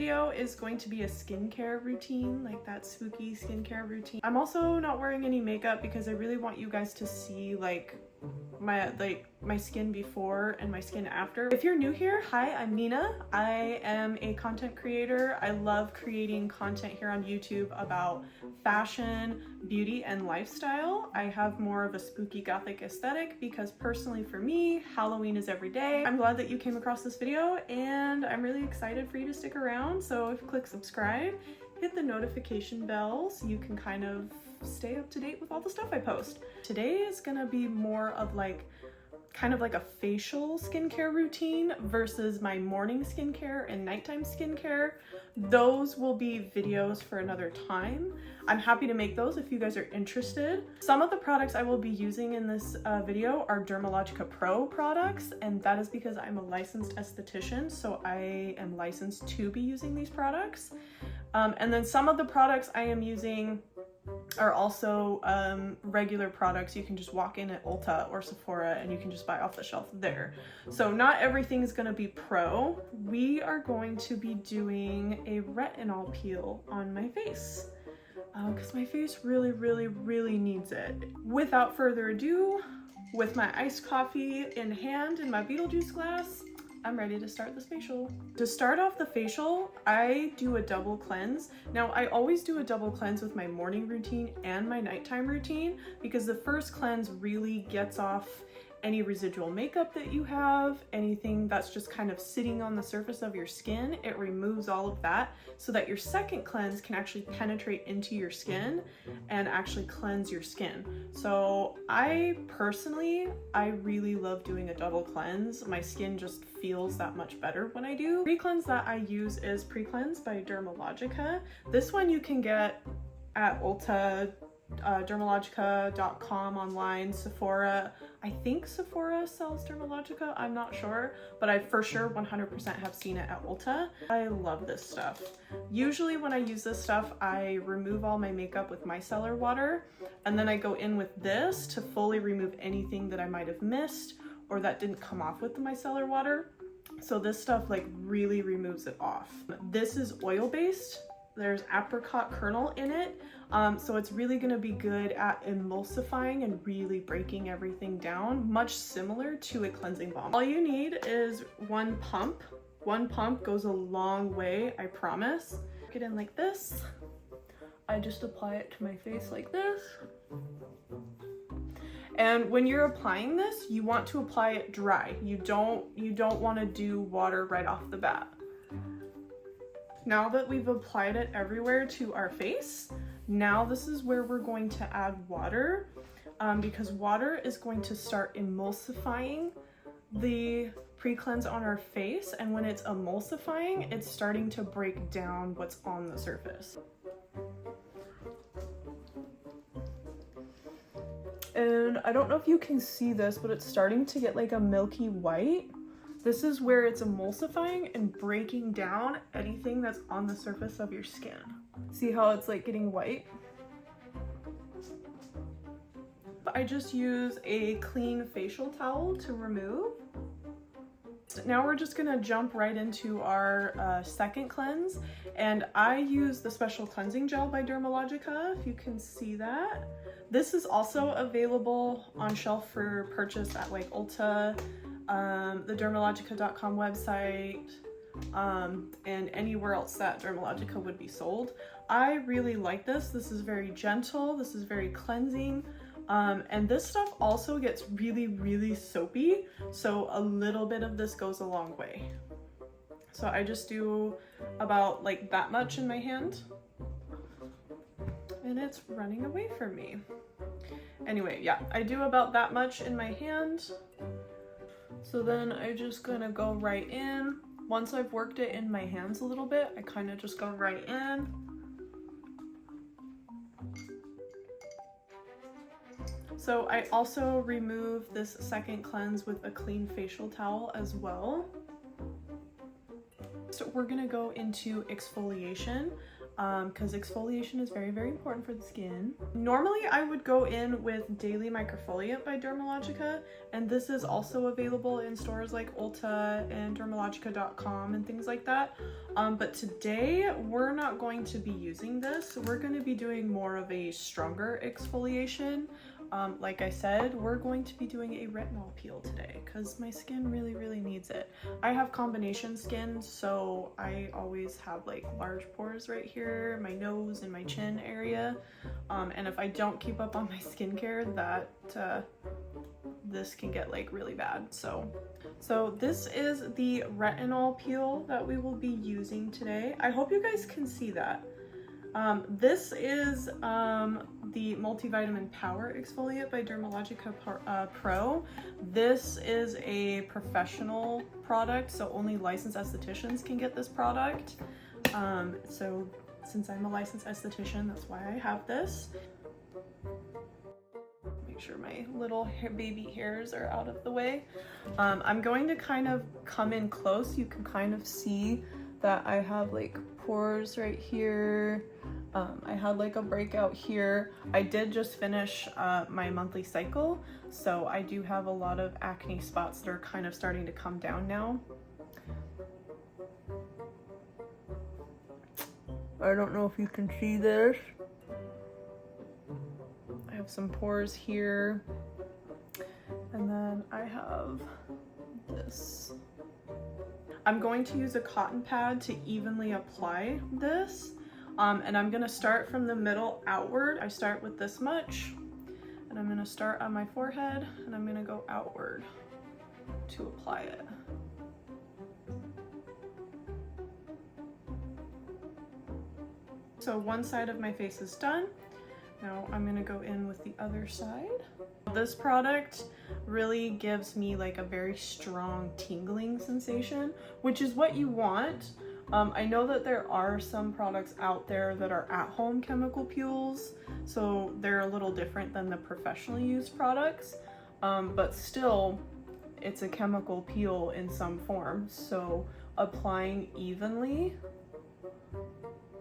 video is going to be a skincare routine, like that spooky skincare routine. I'm also not wearing any makeup because I really want you guys to see like my skin before and my skin after. If you're new here, hi, I'm Nina. I am a content creator. I love creating content here on YouTube about fashion, beauty, and lifestyle. I have more of a spooky gothic aesthetic because personally for me, Halloween is every day. I'm glad that you came across this video and I'm really excited for you to stick around. So if you click subscribe, hit the notification bell so you can kind of stay up to date with all the stuff I post. Today is gonna be more of like kind of like a facial skincare routine versus my morning skincare and nighttime skincare. Those will be videos for another time. I'm happy to make those if you guys are interested. Some of the products I will be using in this video are Dermalogica Pro products, and that is because I'm a licensed esthetician, so I am licensed to be using these products. And then some of the products I am using are also regular products. You can just walk in at Ulta or Sephora and you can just buy off the shelf there. So not everything is going to be pro. We are going to be doing a retinol peel on my face because my face really needs it. Without further ado, with my iced coffee in hand in my Beetlejuice glass, I'm ready to start this facial. To start off the facial, I do a double cleanse. Now, I always do a double cleanse with my morning routine and my nighttime routine because the first cleanse really gets off any residual makeup that you have, anything that's just kind of sitting on the surface of your skin. It removes all of that so that your second cleanse can actually penetrate into your skin and actually cleanse your skin. So I really love doing a double cleanse. My skin just feels that much better when I do. Pre-cleanse that I use is Precleanse by Dermalogica. This one you can get at Ulta, Dermalogica.com online, Sephora. I think Sephora sells Dermalogica, I'm not sure, but I for sure 100% have seen it at Ulta. I love this stuff. Usually when I use this stuff, I remove all my makeup with micellar water, and then I go in with this to fully remove anything that I might have missed or that didn't come off with the micellar water. So this stuff like really removes it off. This is oil-based. There's apricot kernel in it, so it's really going to be good at emulsifying and really breaking everything down, much similar to a cleansing balm. All you need is one pump. One pump goes a long way, I promise. Get in like this. I just apply it to my face like this. And when you're applying this, you want to apply it dry. You don't want to do water right off the bat. Now that we've applied it everywhere to our face, now this is where we're going to add water because water is going to start emulsifying the pre-cleanse on our face, and when it's emulsifying, it's starting to break down what's on the surface. And I don't know if you can see this, but it's starting to get like a milky white. This is where it's emulsifying and breaking down anything that's on the surface of your skin. See how it's like getting white? I just use a clean facial towel to remove. Now we're just gonna jump right into our second cleanse, and I use the special cleansing gel by Dermalogica, if you can see that. This is also available on shelf for purchase at like Ulta, the Dermalogica.com website, and anywhere else that Dermalogica would be sold. I really like this. This is very gentle. This is very cleansing. And this stuff also gets really soapy. So a little bit of this goes a long way. So I just do about like that much in my hand. And it's running away from me. Anyway, yeah, I do about that much in my hand. So then I'm just gonna go right in. Once I've worked it in my hands a little bit, I kind of just go right in. So I also remove this second cleanse with a clean facial towel as well. So we're gonna go into exfoliation. because exfoliation is very, very important for the skin. Normally I would go in with Daily Microfoliant by Dermalogica, and this is also available in stores like Ulta and Dermalogica.com and things like that. But today we're not going to be using this. We're going to be doing more of a stronger exfoliation. Like I said, we're going to be doing a retinol peel today because my skin really, really needs it. I have combination skin, so I always have like large pores right here, my nose and my chin area. And if I don't keep up on my skincare, this can get like really bad. So this is the retinol peel that we will be using today. I hope you guys can see that. This is the Multivitamin Power Exfoliant by Dermalogica Pro. This is a professional product, so only licensed estheticians can get this product. So since I'm a licensed esthetician, that's why I have this. Make sure my little baby hairs are out of the way. I'm going to kind of come in close. You can kind of see that I have like pores right here. I had like a breakout here. I did just finish my monthly cycle, so I do have a lot of acne spots that are kind of starting to come down now. I don't know if you can see this. I have some pores here, and then I have this. I'm going to use a cotton pad to evenly apply this, and I'm gonna start from the middle outward. I start with this much, and I'm gonna start on my forehead, and I'm gonna go outward to apply it. So one side of my face is done. Now I'm gonna go in with the other side. This product really gives me like a very strong tingling sensation, which is what you want. I know that there are some products out there that are at-home chemical peels, so they're a little different than the professionally used products, but still it's a chemical peel in some form, so applying evenly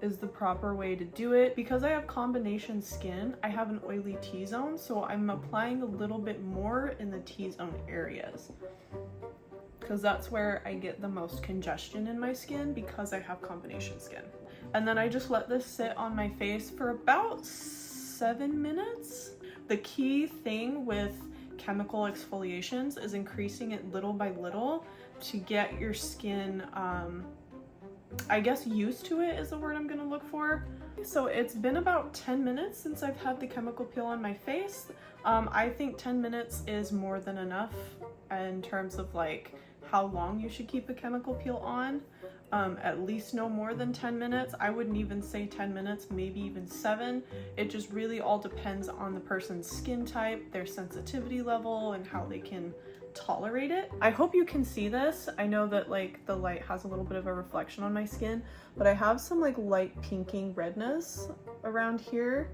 is the proper way to do it. Because I have combination skin, I have an oily T-zone, so I'm applying a little bit more in the T-zone areas, because that's where I get the most congestion in my skin because I have combination skin. And then I just let this sit on my face for about 7 minutes. The key thing with chemical exfoliations is increasing it little by little to get your skin I guess used to it is the word I'm gonna look for. So it's been about 10 minutes since I've had the chemical peel on my face. I think 10 minutes is more than enough in terms of like how long you should keep a chemical peel on. At least no more than 10 minutes. I wouldn't even say 10 minutes, maybe even 7. It just really all depends on the person's skin type, their sensitivity level, and how they can tolerate it. I hope you can see this. I know that like the light has a little bit of a reflection on my skin, but I have some like light pinking redness around here,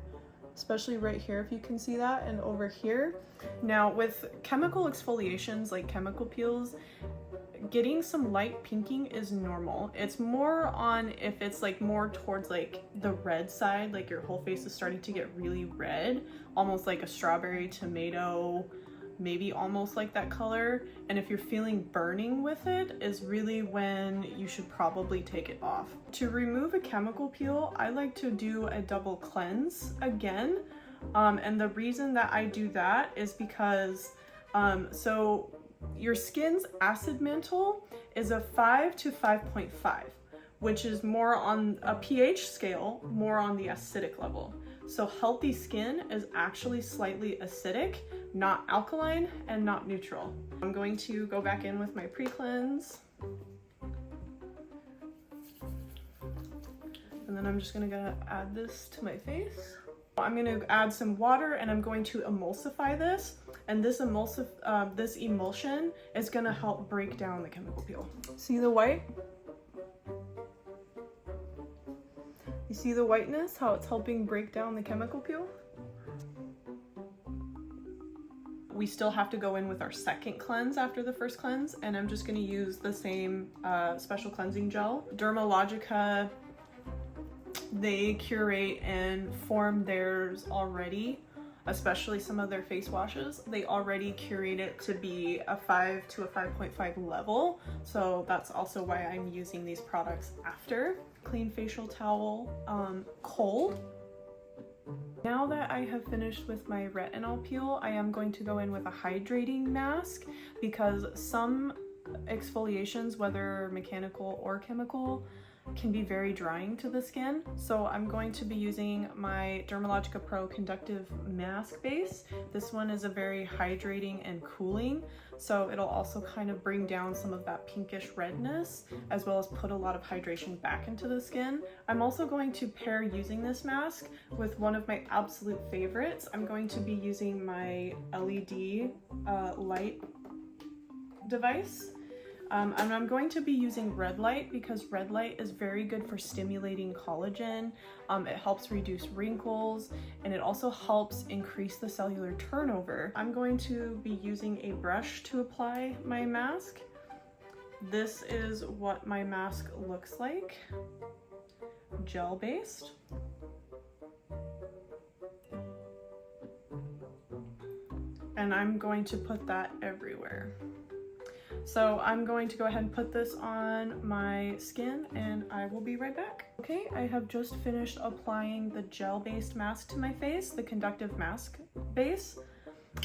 especially right here if you can see that, and over here. Now with chemical exfoliations like chemical peels, getting some light pinking is normal. It's more on if it's like more towards like the red side, like your whole face is starting to get really red, almost like a strawberry tomato, maybe almost like that color, and if you're feeling burning with it is really when you should probably take it off. To remove a chemical peel, I like to do a double cleanse again, and the reason that I do that is because so your skin's acid mantle is a 5 to 5.5, which is more on a pH scale, more on the acidic level. So healthy skin is actually slightly acidic, not alkaline and not neutral. I'm going to go back in with my pre-cleanse. And then I'm just gonna add this to my face. I'm gonna add some water and I'm going to emulsify this. And this emulsion is gonna help break down the chemical peel. See the white? You see the whiteness, how it's helping break down the chemical peel? We still have to go in with our second cleanse after the first cleanse, and I'm just gonna use the same special cleansing gel. Dermalogica they curate and form theirs already, especially some of their face washes. They already curate it to be a 5 to a 5.5 level. So that's also why I'm using these products after. Clean facial towel, cold. Now that I have finished with my retinol peel, I am going to go in with a hydrating mask because some exfoliations, whether mechanical or chemical, can be very drying to the skin. So I'm going to be using my Dermalogica Pro Conductive Mask Base. This one is a very hydrating and cooling, so it'll also kind of bring down some of that pinkish redness, as well as put a lot of hydration back into the skin. I'm also going to pair using this mask with one of my absolute favorites. I'm going to be using my LED light device. And I'm going to be using red light because red light is very good for stimulating collagen. It helps reduce wrinkles, and it also helps increase the cellular turnover. I'm going to be using a brush to apply my mask. This is what my mask looks like, gel based. And I'm going to put that everywhere. So I'm going to go ahead and put this on my skin and I will be right back. Okay, I have just finished applying the gel-based mask to my face, the Conductive Mask Base.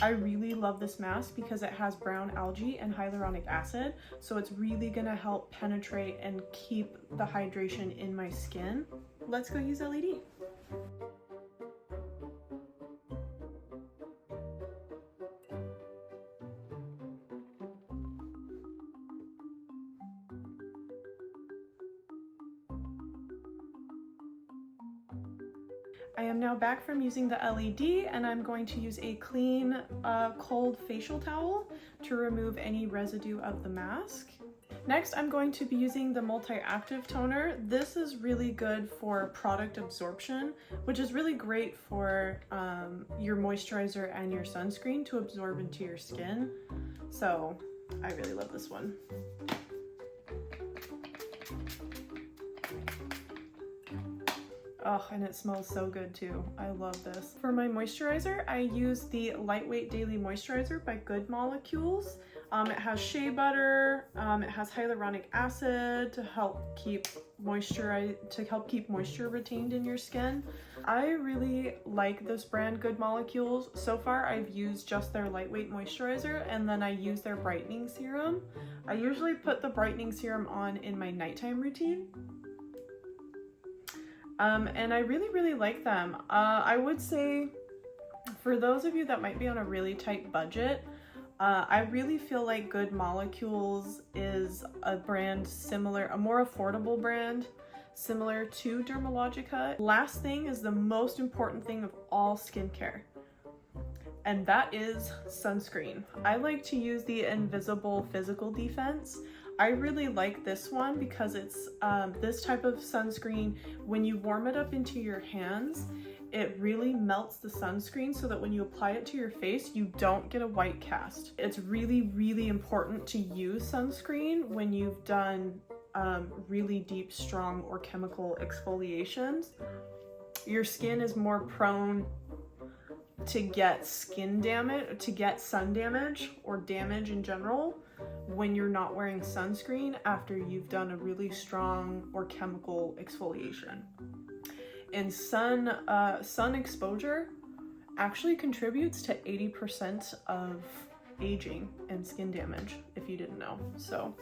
I really love this mask because it has brown algae and hyaluronic acid, so it's really gonna help penetrate and keep the hydration in my skin. Let's go use LED. I am now back from using the LED and I'm going to use a clean, cold facial towel to remove any residue of the mask. Next, I'm going to be using the Multi-Active Toner. This is really good for product absorption, which is really great for your moisturizer and your sunscreen to absorb into your skin. So I really love this one. Oh, and it smells so good too. I love this. For my moisturizer, I use the Lightweight Daily Moisturizer by Good Molecules. It has shea butter, it has hyaluronic acid to help keep moisture retained in your skin. I really like this brand, Good Molecules. So far, I've used just their lightweight moisturizer, and then I use their brightening serum. I usually put the brightening serum on in my nighttime routine. And I really like them. I would say for those of you that might be on a really tight budget, I really feel like Good Molecules is a brand similar, a more affordable brand similar to Dermalogica. Last thing is the most important thing of all skincare, and that is sunscreen. I like to use the Invisible Physical Defense. I really like this one because it's this type of sunscreen, when you warm it up into your hands, it really melts the sunscreen so that when you apply it to your face, you don't get a white cast. It's really important to use sunscreen when you've done really deep, strong, or chemical exfoliations. Your skin is more prone to get skin damage, to get sun damage, or damage in general when you're not wearing sunscreen after you've done a really strong or chemical exfoliation. And sun exposure actually contributes to 80% of aging and skin damage, if you didn't know. So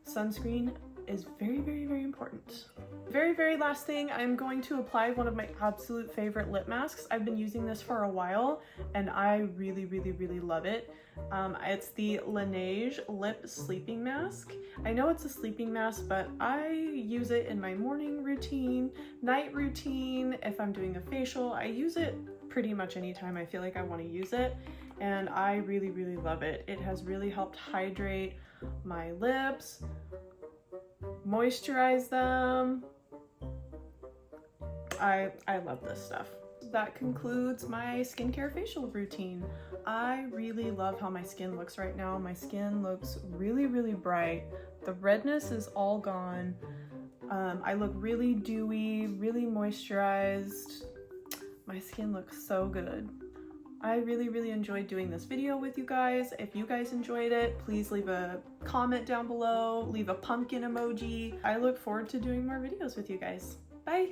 sunscreen is very important. Very last thing, I'm going to apply one of my absolute favorite lip masks. I've been using this for a while and I really love it. It's the Laneige Lip Sleeping Mask. I know it's a sleeping mask, but I use it in my morning routine, night routine, if I'm doing a facial. I use it pretty much anytime I feel like I want to use it, and I really love it. It has really helped hydrate my lips, moisturize them. I love this stuff. That concludes my skincare facial routine. I really love how my skin looks right now. My skin looks really bright. The redness is all gone. I look really dewy, really moisturized. My skin looks so good. I really enjoyed doing this video with you guys. If you guys enjoyed it, please leave a comment down below, leave a pumpkin emoji. I look forward to doing more videos with you guys. Bye!